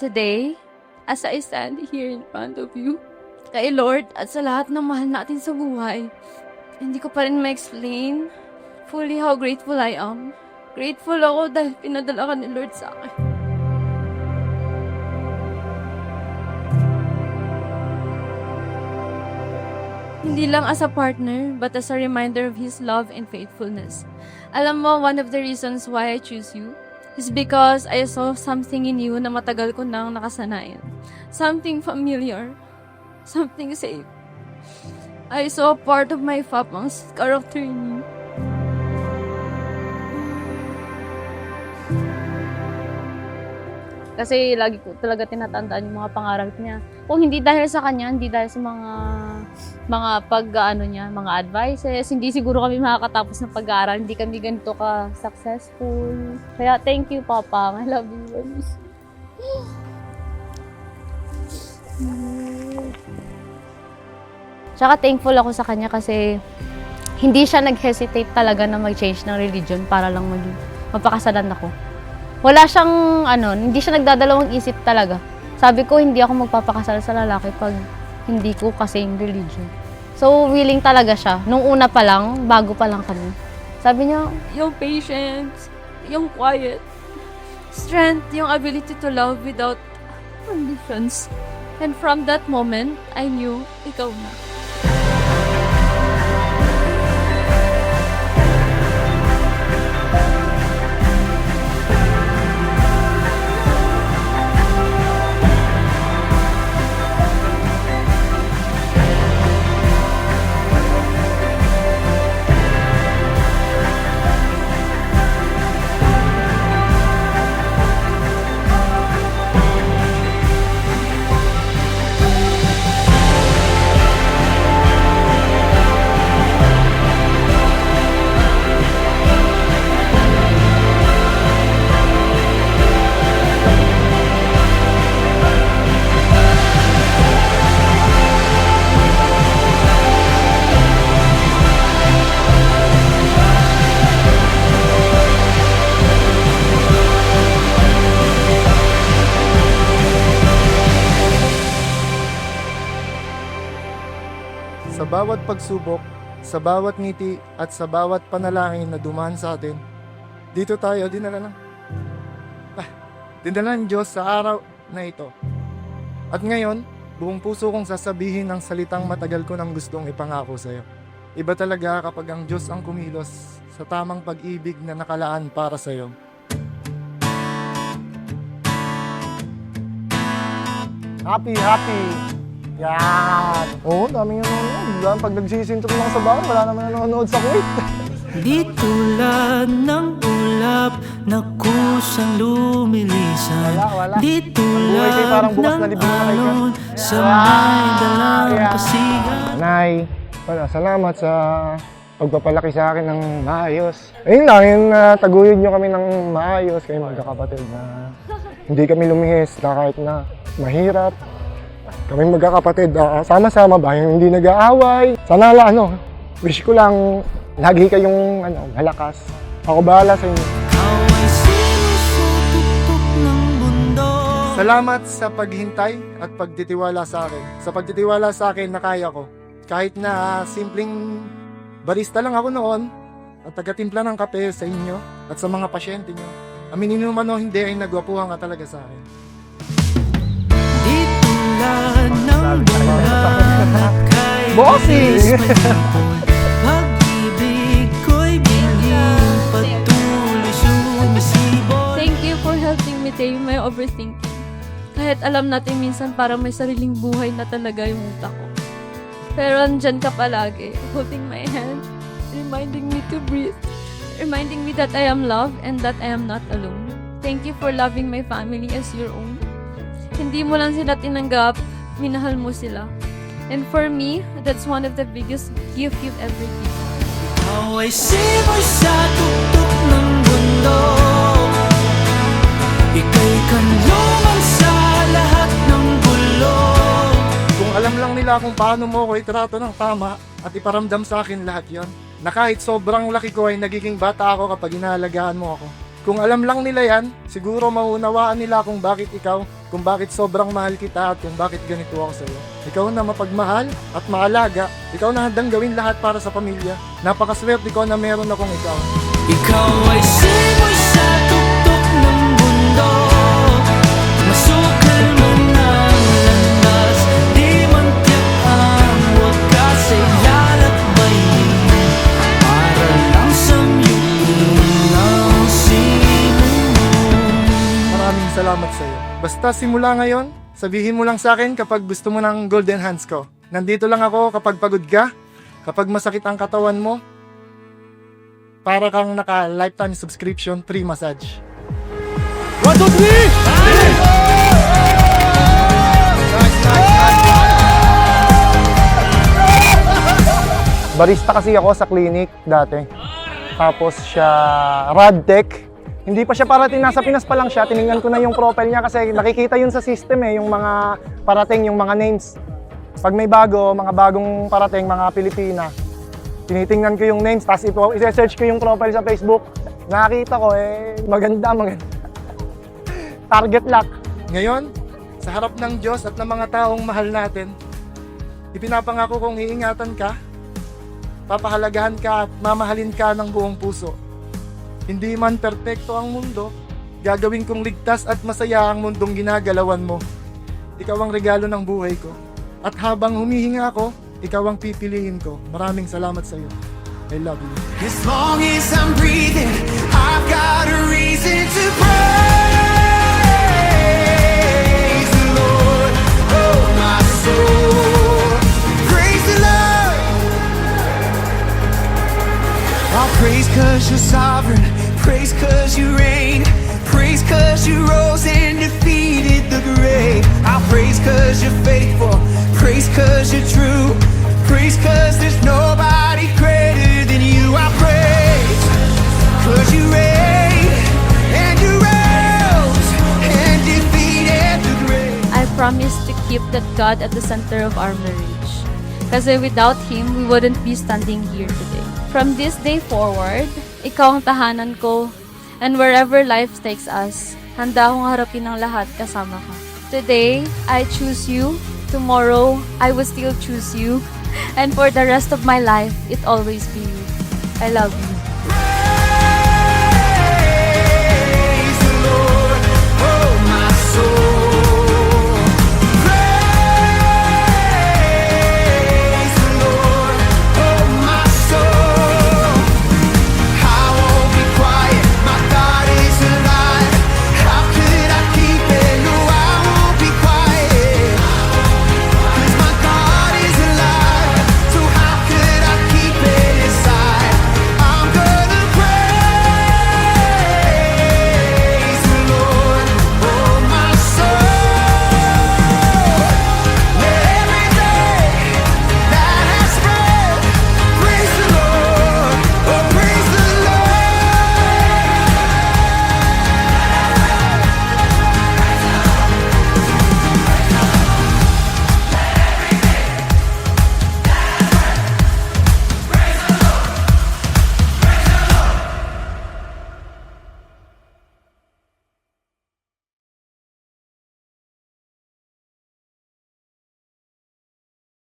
Today, as I stand here in front of you, kay Lord at sa lahat ng mahal natin sa buhay, hindi ko pa rin ma-explain fully how grateful I am. Grateful ako dahil pinadala ka ni Lord sa akin. Hindi lang as a partner, but as a reminder of His love and faithfulness. Alam mo, one of the reasons why I choose you is because I saw something in you na matagal ko nang nakasanayan. Something familiar. Something safe. I saw a part of my Papang's character in you. Kasi lagi ko talaga tinatandaan yung mga pangarap niya. Kung hindi dahil sa kanya, hindi dahil sa mga pag-ano niya, mga advices, hindi siguro kami makakatapos ng pag-aaral, hindi kami ganito ka-successful. Kaya thank you, Papa. I love you. Tsaka thankful ako sa kanya kasi hindi siya nag-hesitate talaga na mag-change ng religion para lang mapakasalan ako. Wala siyang, hindi siya nagdadalawang isip talaga. Sabi ko, hindi ako magpapakasal sa lalaki pag hindi ko kasing religion. So, willing talaga siya. Nung una pa lang, bago pa lang kami. Sabi niya, yung patience, yung quiet, strength, yung ability to love without conditions. And from that moment, I knew, ikaw na. Sa bawat pagsubok, sa bawat ngiti at sa bawat panalangin na dumaan sa atin, dito tayo dinala ng Diyos sa araw na ito. At ngayon, buong puso kong sasabihin ang salitang matagal ko nang gustong ipangako sa iyo. Iba talaga kapag ang Diyos ang kumilos sa tamang pag-ibig na nakalaan para sa iyo. Happy! Yan! Oo, daming nanonood. Pag nagsisintro lang sa bahay, wala naman nanonood sa Kuwait. Di tulad ng ulap na kusang lumilisan. Wala. Di Buhay kayo parang tulad bukas na ng libing na kayo. alon sa may dalang pasigan. Nay, salamat sa pagpapalaki sa akin ng maayos. Ayun lang, taguyod nyo kami ng maayos, kayo magkakapatid na hindi kami lumihis na kahit na mahirap. Kami magkakapatid, sama-sama ba, hindi nag-aaway. Sana wish ko lang lagi kayong malakas. Ako bahala sa inyo. Away sinusutuktok ng mundo. Salamat sa paghintay at pagtitiwala sa akin. Sa pagtitiwala sa akin na kaya ko. Kahit na simpleng barista lang ako noon at tagatimpla ng kape sa inyo at sa mga pasyente nyo. Aminin mo man o hindi ay nagwapuhan ka talaga sa akin. Di tulad ng bulan na kay Bossy! Pag-ibig ko'y biging patuloy sumisibol. Thank you for helping me tame my overthinking. Kahit alam natin minsan parang may sariling buhay na talaga yung utak ko. Pero andyan ka palagi, holding my hand, reminding me to breathe, reminding me that I am loved and that I am not alone. Thank you for loving my family as your own. Hindi mo lang sila tinanggap, minahal mo sila. And for me, that's one of the biggest gift you've ever given. Away simoy sa tuktok ng mundo. Ika'y kanlungan sa lahat ng gulo. Kung alam lang nila kung paano mo ko itrato ng tama at iparamdam sa akin lahat yon, na kahit sobrang laki ko ay nagiging bata ako kapag inaalagaan mo ako. Kung alam lang nila yan, siguro maunawaan nila kung bakit ikaw, kung bakit sobrang mahal kita at kung bakit ganito ako sa'yo. Ikaw na mapagmahal at maalaga, ikaw na handang gawin lahat para sa pamilya. Napakaswerte ko na meron akong ikaw. Ikaw ay simoy sa tuktok ng mundo. Masukal man ang landas, di man tiyak ang wakas ay lalakbay para lang samyukin ang sinunog. Maraming salamat sa'yo. Basta simula ngayon, sabihin mo lang sa akin kapag gusto mo ng golden hands ko. Nandito lang ako kapag pagod ka, kapag masakit ang katawan mo, para kang naka-lifetime subscription, free massage. 1, 2, 3! Barista kasi ako sa clinic dati. Tapos siya Radtech. Hindi pa siya parating, nasa Pinas pa lang siya. Tiningnan ko na yung profile niya kasi nakikita yun sa system yung mga parating, yung mga names. Pag may bago, mga bagong parating, mga Pilipina, tinitingnan ko yung names, tapos i-search ko yung profile sa Facebook. Nakita ko, maganda. Target lock. Ngayon, sa harap ng Diyos at ng mga taong mahal natin, ipinapangako kong iingatan ka, papahalagahan ka at mamahalin ka ng buong puso. Hindi man perpekto ang mundo, gagawin kong ligtas at masaya ang mundong ginagalawan mo. Ikaw ang regalo ng buhay ko. At habang humihinga ako, ikaw ang pipiliin ko. Maraming salamat sa iyo. I love you. As long as I'm breathing, I've got a reason to praise the Lord, oh my soul. Praise the Lord. I'll praise 'cause you're sovereign, praise 'cause you reign, praise 'cause you rose and defeated the grave. I'll praise 'cause you're faithful, praise 'cause you're true, praise 'cause there's nobody greater than you. I praise 'cause you reign and you rose and defeated the grave. I promise to keep that God at the center of our marriage. Kasi without Him, we wouldn't be standing here today. From this day forward, ikaw ang tahanan ko. And wherever life takes us, handa akong harapin ang lahat kasama ka. Today, I choose you. Tomorrow, I will still choose you. And for the rest of my life, it always be you. I love you.